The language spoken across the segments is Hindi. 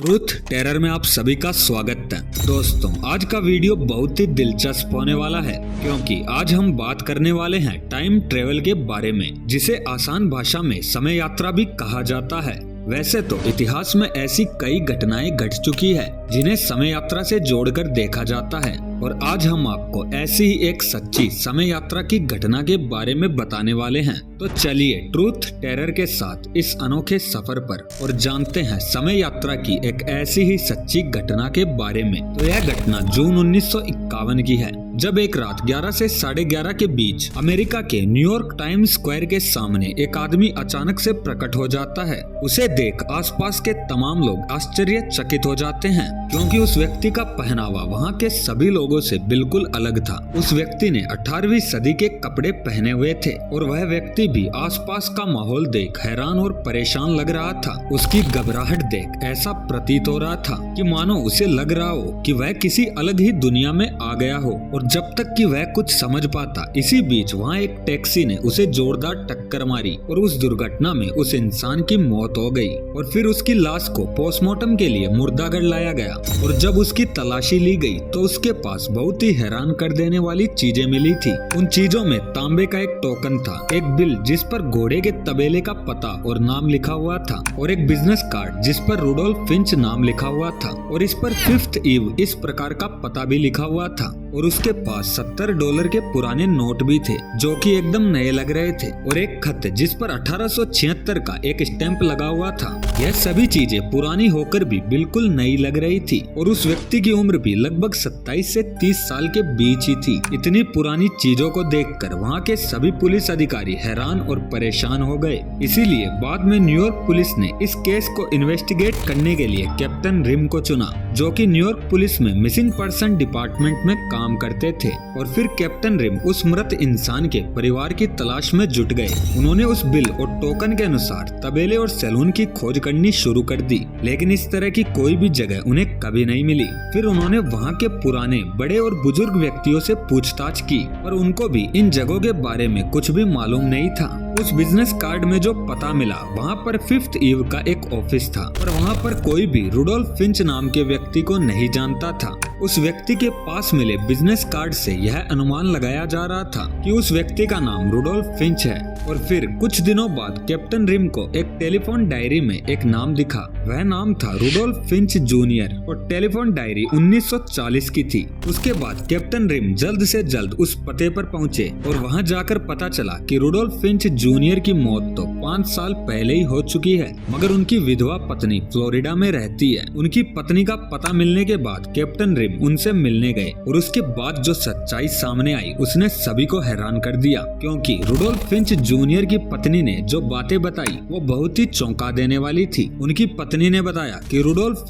ट्रूथ टेरर में आप सभी का स्वागत है। दोस्तों, आज का वीडियो बहुत ही दिलचस्प होने वाला है क्योंकि आज हम बात करने वाले हैं टाइम ट्रेवल के बारे में, जिसे आसान भाषा में समय यात्रा भी कहा जाता है। वैसे तो इतिहास में ऐसी कई घटनाएं घट चुकी है जिन्हें समय यात्रा से जोड़कर देखा जाता है, और आज हम आपको ऐसी ही एक सच्ची समय यात्रा की घटना के बारे में बताने वाले हैं। तो चलिए ट्रूथ टेरर के साथ इस अनोखे सफर पर और जानते हैं समय यात्रा की एक ऐसी ही सच्ची घटना के बारे में। तो यह घटना जून 1951 की है, जब एक रात 11 से 11:30 के बीच अमेरिका के न्यूयॉर्क टाइम स्क्वायर के सामने एक आदमी अचानक से प्रकट हो जाता है। उसे देख आसपास के तमाम लोग आश्चर्यचकित हो जाते हैं क्योंकि उस व्यक्ति का पहनावा वहाँ के सभी लोगों से बिल्कुल अलग था। उस व्यक्ति ने 18वीं सदी के कपड़े पहने हुए थे और वह व्यक्ति भी आसपास का माहौल देख हैरान और परेशान लग रहा था। उसकी घबराहट देख ऐसा प्रतीत हो रहा था कि मानो उसे लग रहा हो कि वह किसी अलग ही दुनिया में आ गया हो, और जब तक कि वह कुछ समझ पाता, इसी बीच वहाँ एक टैक्सी ने उसे जोरदार टक्कर मारी और उस दुर्घटना में उस इंसान की मौत हो गई। और फिर उसकी लाश को पोस्टमार्टम के लिए मुर्दाघर लाया गया, और जब उसकी तलाशी ली गई तो उसके पास बहुत ही हैरान कर देने वाली चीजें मिली थी। उन चीजों में तांबे का एक टोकन था, एक बिल जिस पर घोड़े के तबेले का पता और नाम लिखा हुआ था, और एक बिजनेस कार्ड जिस पर रुडोल्फ फिंच नाम लिखा हुआ था, और इस पर 5th ईव इस प्रकार का पता भी लिखा हुआ था। और उसके पास $70 के पुराने नोट भी थे जो कि एकदम नए लग रहे थे, और एक खत जिस पर 1876 का एक स्टैंप लगा हुआ था। यह सभी चीजें पुरानी होकर भी बिल्कुल नई लग रही थी, और उस व्यक्ति की उम्र भी लगभग 27 से 30 साल के बीच ही थी। इतनी पुरानी चीजों को देखकर वहाँ के सभी पुलिस अधिकारी हैरान और परेशान हो गए। इसीलिए बाद में न्यूयॉर्क पुलिस ने इस केस को इन्वेस्टिगेट करने के लिए कैप्टन रिम को चुना, जो कि न्यूयॉर्क पुलिस में मिसिंग पर्सन डिपार्टमेंट में काम करते थे। और फिर कैप्टन रिम उस मृत इंसान के परिवार की तलाश में जुट गए। उन्होंने उस बिल और टोकन के अनुसार तबेले और सैलून की खोज करनी शुरू कर दी, लेकिन इस तरह की कोई भी जगह उन्हें कभी नहीं मिली। फिर उन्होंने वहाँ के पुराने बड़े और बुजुर्ग व्यक्तियों से पूछताछ की, और उनको भी इन जगहों के बारे में कुछ भी मालूम नहीं था। उस बिजनेस कार्ड में जो पता मिला, वहाँ पर 5th ईव का एक ऑफिस था, और वहाँ पर कोई भी रुडोल्फ फिंच नाम के व्यक्ति को नहीं जानता था। उस व्यक्ति के पास मिले बिजनेस कार्ड से यह अनुमान लगाया जा रहा था कि उस व्यक्ति का नाम रुडोल्फ फिंच है। और फिर कुछ दिनों बाद कैप्टन रिम को एक टेलीफोन डायरी में एक नाम दिखा। वह नाम था रुडोल्फ फिंच जूनियर, और टेलीफोन डायरी 1940 की थी। उसके बाद कैप्टन रिम जल्द से जल्द उस पते पर पहुंचे, और वहां जाकर पता चला कि रुडोल्फ फिंच जूनियर की मौत तो 5 साल पहले ही हो चुकी है, मगर उनकी विधवा पत्नी फ्लोरिडा में रहती है। उनकी पत्नी का पता मिलने के बाद कैप्टन रिम उनसे मिलने गए, और उसके बाद जो सच्चाई सामने आई उसने सभी को हैरान कर दिया, क्योंकि रुडोल्फ फिंच जूनियर की पत्नी ने जो बातें बताई वो बहुत ही चौंका देने वाली थी। उनकी पत्नी ने बताया कि रुडोल्फ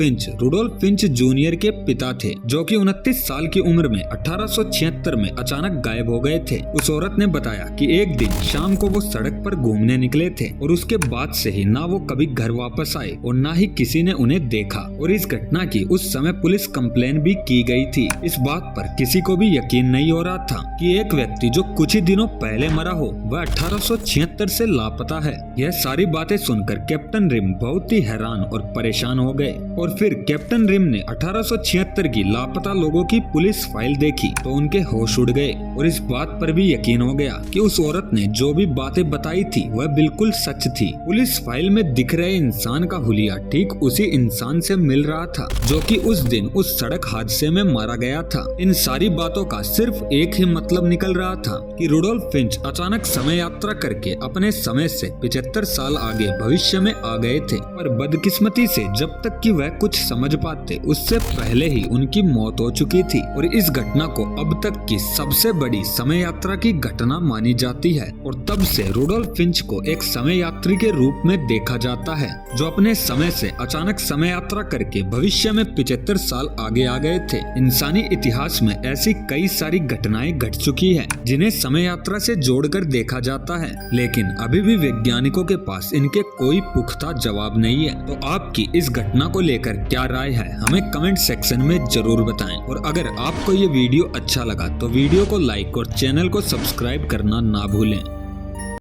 फिंच जूनियर के पिता थे, जो कि 29 साल की उम्र में 1876 में अचानक गायब हो गए थे। उस औरत ने बताया कि एक दिन शाम को वो सड़क पर घूमने निकले थे, और उसके बाद से ही ना वो कभी घर वापस आए और ना ही किसी ने उन्हें देखा। और इस घटना की उस समय पुलिस कंप्लेन भी की गई थी। इस बात पर किसी को भी यकीन नहीं हो रहा था कि एक व्यक्ति जो कुछ ही दिनों पहले मरा हो वह 1876 से लापता है। यह सारी बातें सुनकर कैप्टन रिम बहुत ही हैरान और परेशान हो गए, और फिर कैप्टन रिम ने 1876 की लापता लोगों की पुलिस फाइल देखी तो उनके होश उड़ गए, और इस बात पर भी यकीन हो गया कि उस औरत ने जो भी बातें बताई थी वह बिल्कुल सच थी। पुलिस फाइल में दिख रहे इंसान का हुलिया ठीक उसी इंसान से मिल रहा था जो कि उस दिन उस सड़क हादसे में मारा गया था। इन सारी बातों का सिर्फ एक ही मतलब निकल रहा था कि रुडोल्फ फिंच अचानक समय यात्रा करके अपने समय से 75 साल आगे भविष्य में आ गए थे, पर बदकिस्मती से जब तक कि वह कुछ समझ पाते उससे पहले ही उनकी मौत हो चुकी थी। और इस घटना को अब तक की सबसे बड़ी समय यात्रा की घटना मानी जाती है, और तब से रुडोल्फ फिंच को एक समय यात्री के रूप में देखा जाता है जो अपने समय से अचानक समय यात्रा करके भविष्य में 75 साल आगे आ गए थे। इंसानी इतिहास में ऐसी कई सारी घटनाएं घट चुकी है जिन्हें समय यात्रा से जोड़कर देखा जाता है, लेकिन अभी भी वैज्ञानिकों के पास इनके कोई पुख्ता जवाब नहीं है। तो आपकी इस घटना को लेकर क्या राय है, हमें कमेंट सेक्शन में जरूर बताएं। और अगर आपको ये वीडियो अच्छा लगा तो वीडियो को लाइक और चैनल को सब्सक्राइब करना ना भूलें।